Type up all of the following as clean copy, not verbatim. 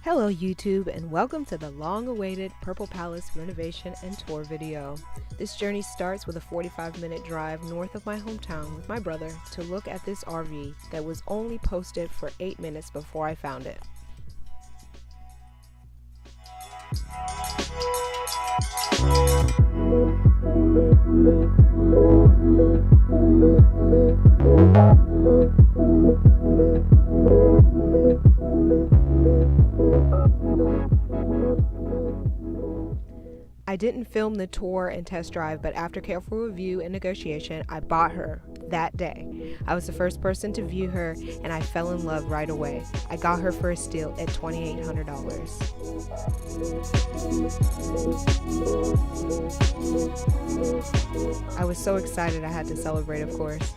Hello YouTube, and welcome to the long-awaited Purple Palace renovation and tour video. This journey starts with a 45-minute drive north of my hometown with my brother to look at this RV that was only posted for 8 minutes before I found it. I didn't film the tour and test drive, but after careful review and negotiation, I bought her that day. I was the first person to view her, and I fell in love right away. I got her for a steal at $2,800. I was so excited I had to celebrate, of course.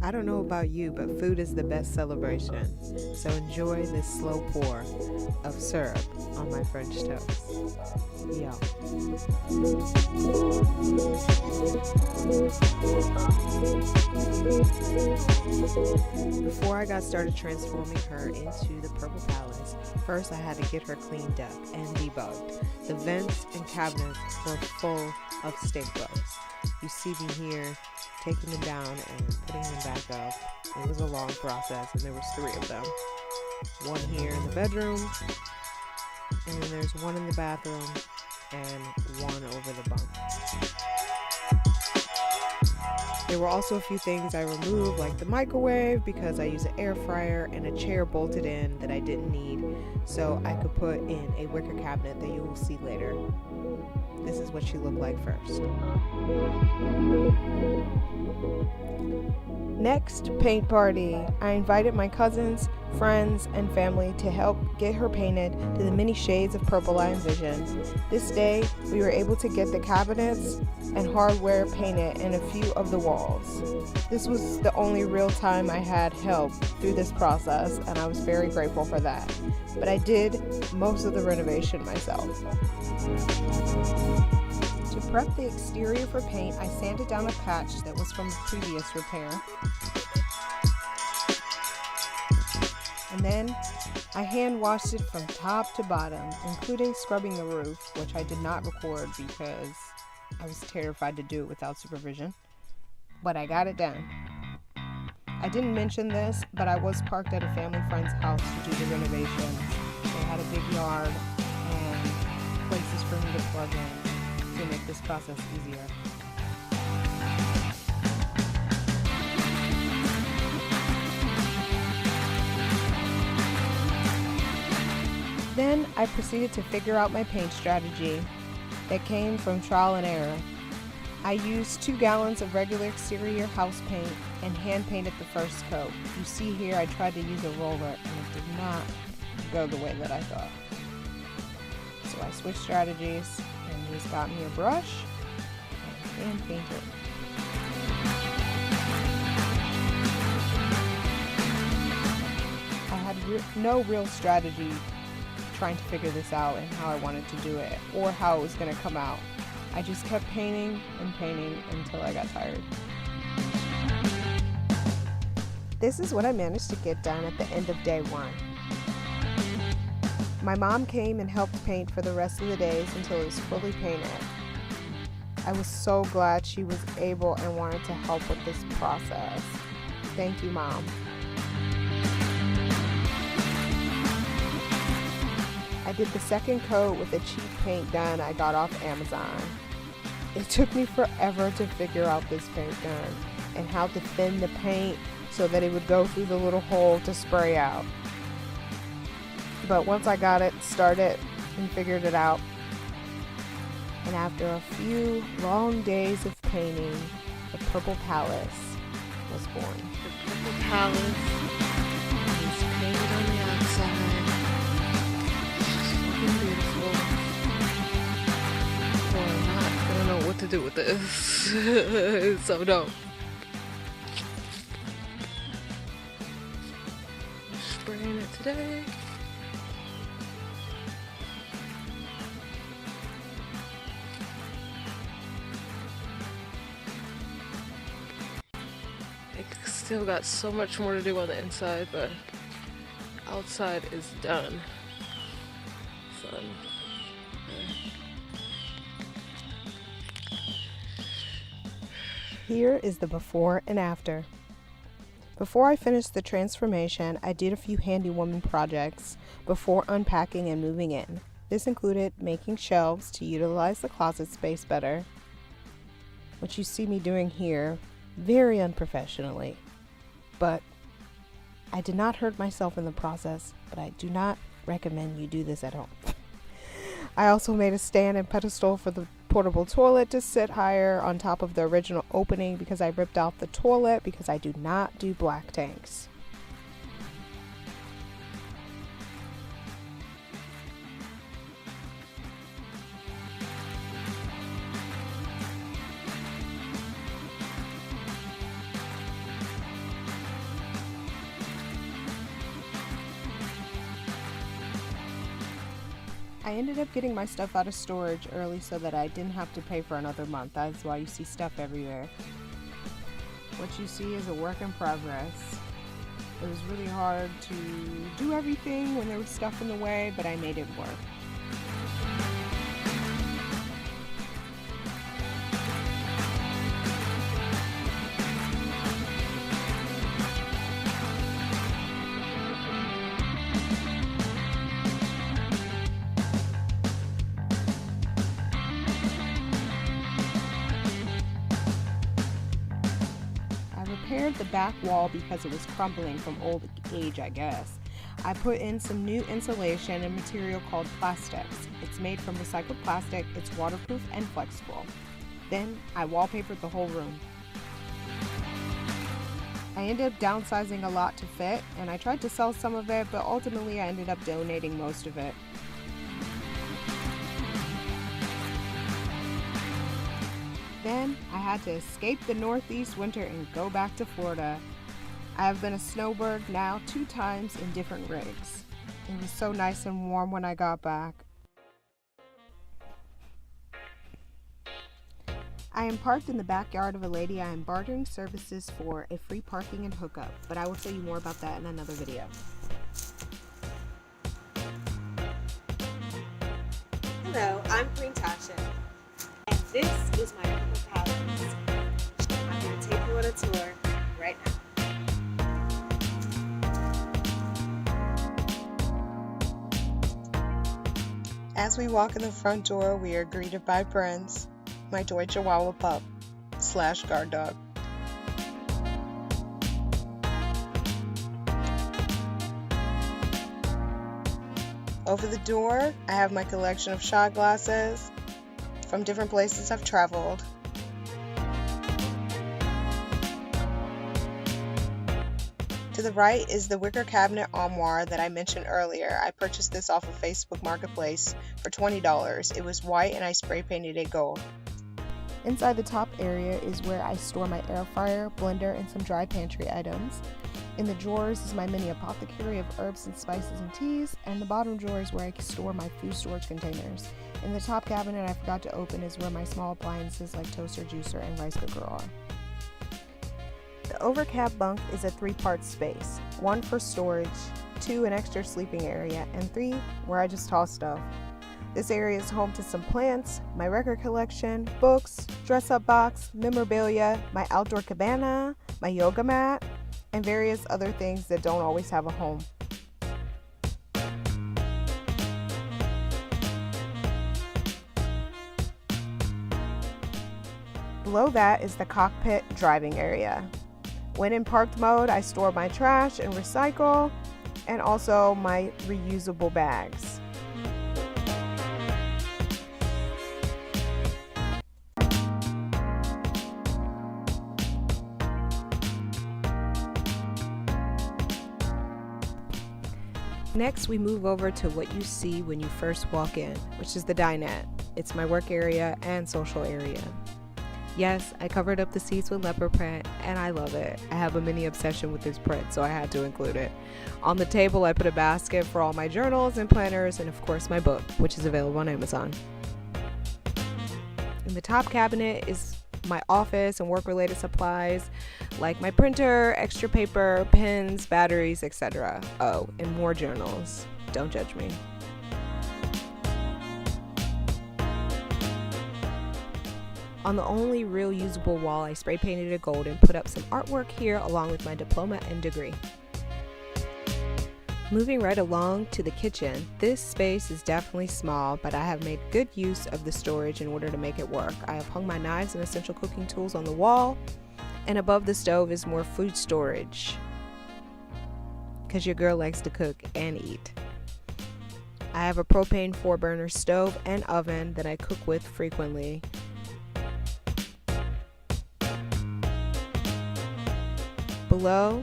I don't know about you, but food is the best celebration, so enjoy this slow pour of syrup on my French toast. Yo. Before I got started transforming her into the Purple Palace, first I had to get her cleaned up and debugged. The vents and cabinets were full of stink bugs. You see me here taking them down and putting them back up. It was a long process, and there was 3 of them. One here in the bedroom, and then there's one in the bathroom, and one over the bunk. There were also a few things I removed, like the microwave, because I use an air fryer, and a chair bolted in that I didn't need, so I could put in a wicker cabinet that you will see later. This is what she looked like first. Next, paint party. I invited my cousins, friends, and family to help get her painted to the many shades of purple I envisioned. This day, we were able to get the cabinets and hardware painted and a few of the walls. This was the only real time I had help through this process, and I was very grateful for that. But I did most of the renovation myself. To prep the exterior for paint, I sanded down a patch that was from a previous repair. And then I hand washed it from top to bottom, including scrubbing the roof, which I did not record because I was terrified to do it without supervision. But I got it done. I didn't mention this, but I was parked at a family friend's house to do the renovations. They had a big yard and places for me to plug in to make this process easier. Then I proceeded to figure out my paint strategy that came from trial and error. I used 2 gallons of regular exterior house paint and hand painted the first coat. You see here I tried to use a roller and it did not go the way that I thought. So I switched strategies and just got me a brush and hand painted. I had no real strategy trying to figure this out and how I wanted to do it or how it was going to come out. I just kept painting and painting until I got tired. This is what I managed to get done at the end of day 1. My mom came and helped paint for the rest of the days until it was fully painted. I was so glad she was able and wanted to help with this process. Thank you, Mom. I did the second coat with a cheap paint gun I got off Amazon. It took me forever to figure out this paint gun and how to thin the paint so that it would go through the little hole to spray out. But once I got it started and figured it out, and after a few long days of painting, the Purple Palace was born. The Purple Palace is painted on the outside. It's fucking beautiful. Or not. I don't know what to do with this. It's so dope. Spraying it today. Still got so much more to do on the inside, but outside is done. Fun. Here is the before and after. Before I finished the transformation, I did a few handy woman projects before unpacking and moving in. This included making shelves to utilize the closet space better, which you see me doing here very unprofessionally. But I did not hurt myself in the process, but I do not recommend you do this at home. I also made a stand and pedestal for the portable toilet to sit higher on top of the original opening because I ripped out the toilet because I do not do black tanks. I ended up getting my stuff out of storage early so that I didn't have to pay for another month. That's why you see stuff everywhere. What you see is a work in progress. It was really hard to do everything when there was stuff in the way, but I made it work. Repaired the back wall because it was crumbling from old age, I guess. I put in some new insulation and material called Plastex. It's made from recycled plastic, it's waterproof and flexible. Then I wallpapered the whole room. I ended up downsizing a lot to fit, and I tried to sell some of it, but ultimately I ended up donating most of it. Then I had to escape the Northeast winter and go back to Florida. I have been a snowbird now 2 times in different rigs. It was so nice and warm when I got back. I am parked in the backyard of a lady I am bartering services for a free parking and hookup, but I will tell you more about that in another video. Hello, I'm Queen Tasha, and this is my Purple Palace. I'm going to take you on a tour right now. As we walk in the front door, we are greeted by Prince, my toy Chihuahua pup / guard dog. Over the door, I have my collection of shot glasses from different places I've traveled. To the right is the wicker cabinet armoire that I mentioned earlier. I purchased this off of Facebook Marketplace for $20. It was white and I spray painted it gold. Inside the top area is where I store my air fryer, blender, and some dry pantry items. In the drawers is my mini apothecary of herbs and spices and teas, and the bottom drawer is where I store my food storage containers. In the top cabinet I forgot to open is where my small appliances like toaster, juicer, and rice cooker are. The overcab bunk is a 3-part space, 1 for storage, 2 an extra sleeping area, and 3 where I just toss stuff. This area is home to some plants, my record collection, books, dress-up box, memorabilia, my outdoor cabana, my yoga mat, and various other things that don't always have a home. Below that is the cockpit driving area. When in parked mode, I store my trash and recycle, and also my reusable bags. Next, we move over to what you see when you first walk in, which is the dinette. It's my work area and social area. Yes, I covered up the seats with leopard print, and I love it. I have a mini obsession with this print, so I had to include it. On the table, I put a basket for all my journals and planners, and of course my book, which is available on Amazon. In the top cabinet is my office and work-related supplies, like my printer, extra paper, pens, batteries, etc. Oh, and more journals. Don't judge me. On the only real usable wall, I spray painted it gold and put up some artwork here along with my diploma and degree. Moving right along to the kitchen, this space is definitely small, but I have made good use of the storage in order to make it work. I have hung my knives and essential cooking tools on the wall, and above the stove is more food storage, because your girl likes to cook and eat. I have a propane 4-burner stove and oven that I cook with frequently. Below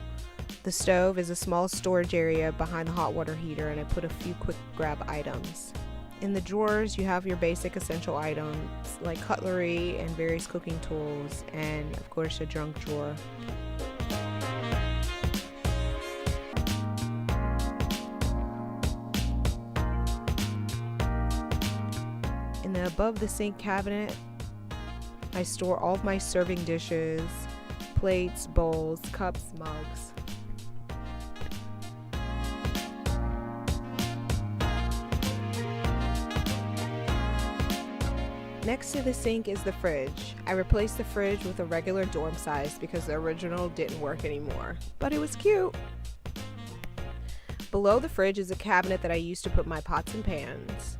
the stove is a small storage area behind the hot water heater, and I put a few quick grab items. In the drawers, you have your basic essential items like cutlery and various cooking tools, and of course a junk drawer. In the above the sink cabinet, I store all of my serving dishes, plates, bowls, cups, mugs. Next to the sink is the fridge. I replaced the fridge with a regular dorm size because the original didn't work anymore, but it was cute. Below the fridge is a cabinet that I used to put my pots and pans.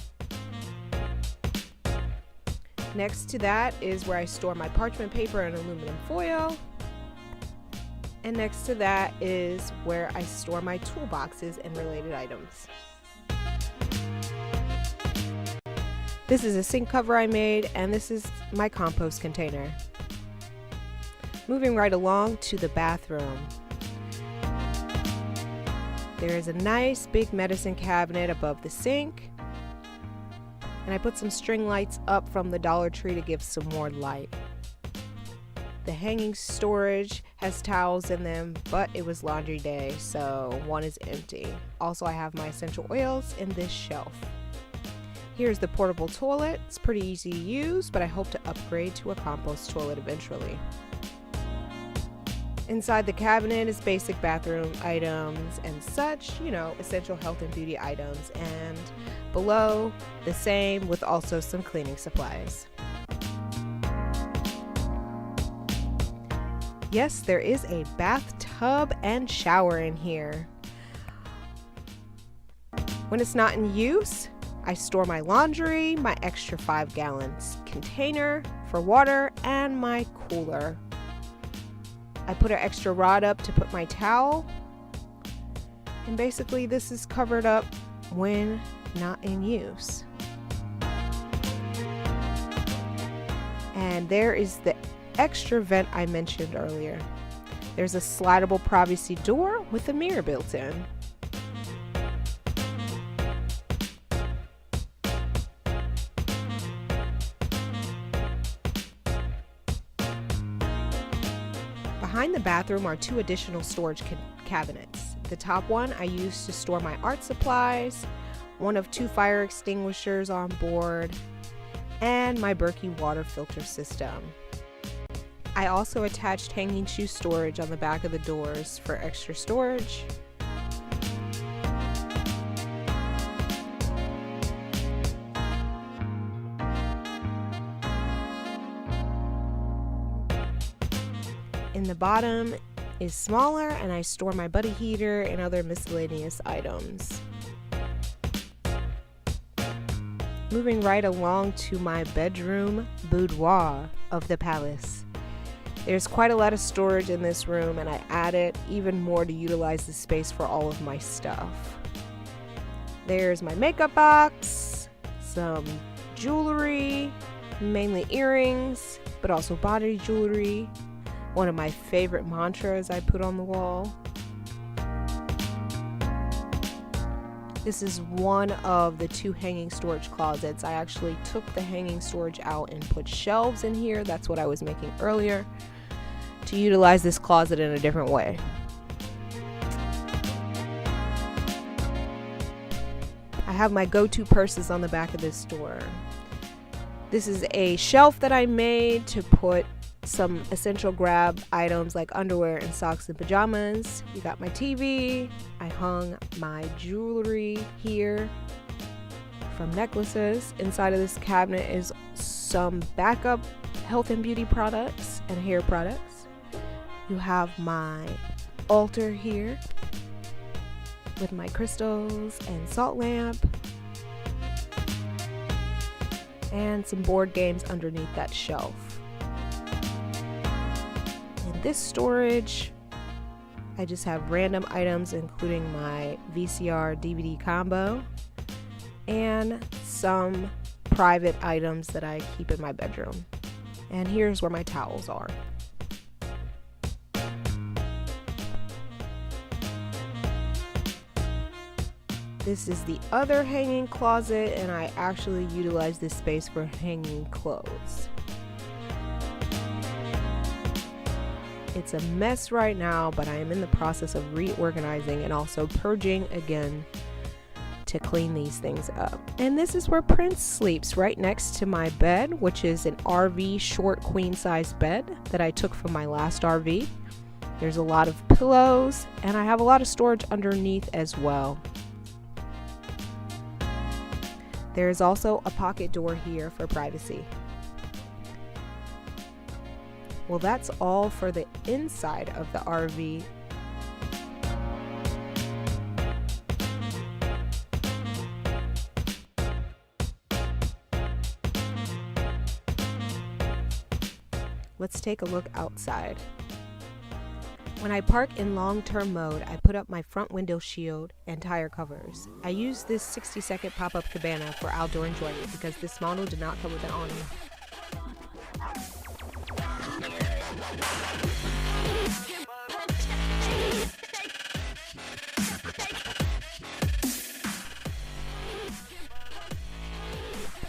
Next to that is where I store my parchment paper and aluminum foil. And next to that is where I store my toolboxes and related items. This is a sink cover I made, and this is my compost container. Moving right along to the bathroom. There is a nice big medicine cabinet above the sink, and I put some string lights up from the Dollar Tree to give some more light. The hanging storage has towels in them, but it was laundry day, so one is empty. Also, I have my essential oils in this shelf. Here's the portable toilet. It's pretty easy to use, but I hope to upgrade to a compost toilet eventually. Inside the cabinet is basic bathroom items and such, essential health and beauty items, and below the same with also some cleaning supplies. Yes, there is a bathtub and shower in here. When it's not in use, I store my laundry, my extra 5-gallon container for water, and my cooler. I put an extra rod up to put my towel, and basically this is covered up when not in use. And there is the extra vent I mentioned earlier. There's a slidable privacy door with a mirror built in. Behind the bathroom are 2 additional storage cabinets. The top one I use to store my art supplies, one of 2 fire extinguishers on board, and my Berkey water filter system. I also attached hanging shoe storage on the back of the doors for extra storage. In the bottom is smaller, and I store my buddy heater and other miscellaneous items. Moving right along to my bedroom boudoir of the palace. There's quite a lot of storage in this room, and I added even more to utilize the space for all of my stuff. There's my makeup box, some jewelry, mainly earrings, but also body jewelry. One of my favorite mantras I put on the wall. This is one of the 2 hanging storage closets. I actually took the hanging storage out and put shelves in here. That's what I was making earlier, to utilize this closet in a different way. I have my go-to purses on the back of this door. This is a shelf that I made to put some essential grab items like underwear and socks and pajamas. You got my TV. I hung my jewelry here from necklaces. Inside of this cabinet is some backup health and beauty products and hair products. You have my altar here with my crystals and salt lamp, and some board games underneath that shelf. In this storage, I just have random items including my VCR DVD combo and some private items that I keep in my bedroom. And here's where my towels are. This is the other hanging closet, and I actually utilize this space for hanging clothes. It's a mess right now, but I am in the process of reorganizing and also purging again to clean these things up. And this is where Prince sleeps, right next to my bed, which is an RV short queen size bed that I took from my last RV. There's a lot of pillows, and I have a lot of storage underneath as well. There is also a pocket door here for privacy. Well, that's all for the inside of the RV. Let's take a look outside. When I park in long-term mode, I put up my front window shield and tire covers. I use this 60-second pop-up cabana for outdoor enjoyment because this model did not come with an awning.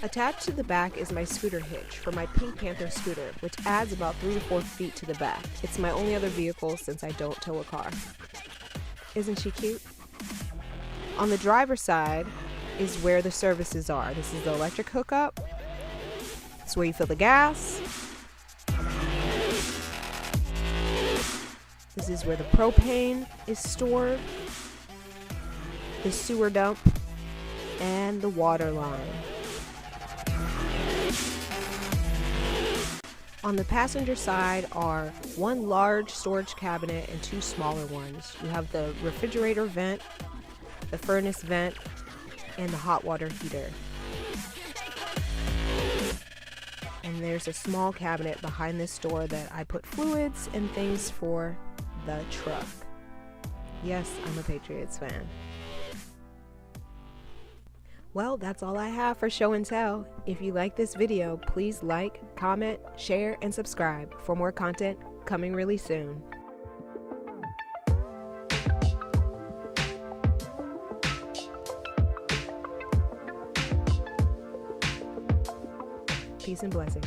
Attached to the back is my scooter hitch for my Pink Panther scooter, which adds about 3 to 4 feet to the back. It's my only other vehicle since I don't tow a car. Isn't she cute? On the driver's side is where the services are. This is the electric hookup. It's where you fill the gas. This is where the propane is stored, the sewer dump, and the water line. On the passenger side are one large storage cabinet and 2 smaller ones. You have the refrigerator vent, the furnace vent, and the hot water heater. And there's a small cabinet behind this door that I put fluids and things for the truck. Yes, I'm a Patriots fan. Well, that's all I have for show and tell. If you like this video, please like, comment, share, and subscribe for more content coming really soon. Peace and blessings.